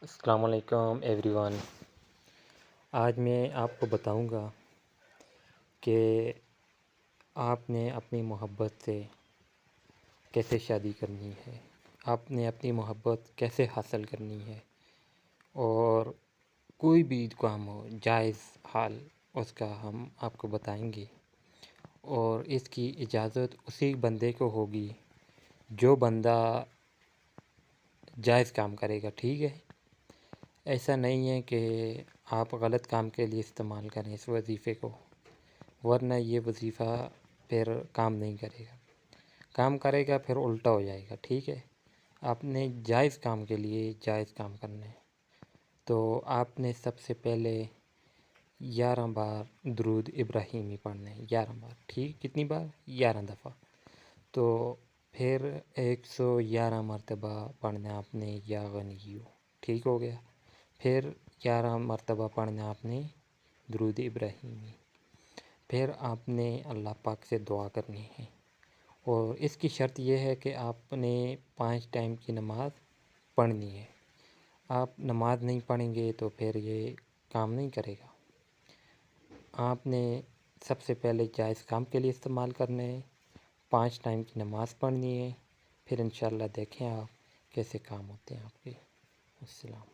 السلام علیکم every one. آج میں آپ کو بتاؤں گا کہ آپ نے اپنی محبت سے کیسے شادی کرنی ہے، آپ نے اپنی محبت کیسے حاصل کرنی ہے، اور کوئی بھی کام ہو جائز حال اس کا ہم آپ کو بتائیں گے، اور اس کی اجازت اسی بندے کو ہوگی جو بندہ جائز کام کرے گا، ٹھیک ہے؟ ایسا نہیں ہے کہ آپ غلط کام کے لیے استعمال کریں اس وظیفے کو، ورنہ یہ وظیفہ پھر کام نہیں کرے گا، کام کرے گا پھر الٹا ہو جائے گا، ٹھیک ہے؟ آپ نے جائز کام کے لیے جائز کام کرنا ہے، تو آپ نے سب سے پہلے 11 بار درود ابراہیمی پڑھنا ہے، 11 بار، ٹھیک؟ کتنی بار؟ 11 دفعہ۔ تو پھر 111 مرتبہ پڑھنا ہے آپ نے یا غنیو، ٹھیک ہو گیا؟ پھر 11 مرتبہ پڑھنا آپ نے درود ابراہیمی۔ پھر آپ نے اللہ پاک سے دعا کرنی ہے، اور اس کی شرط یہ ہے کہ آپ نے 5 ٹائم کی نماز پڑھنی ہے۔ آپ نماز نہیں پڑھیں گے تو پھر یہ کام نہیں کرے گا۔ آپ نے سب سے پہلے جائز کام کے لیے استعمال کرنا ہے، 5 ٹائم کی نماز پڑھنی ہے، پھر انشاءاللہ دیکھیں آپ کیسے کام ہوتے ہیں آپ کے۔ السلام۔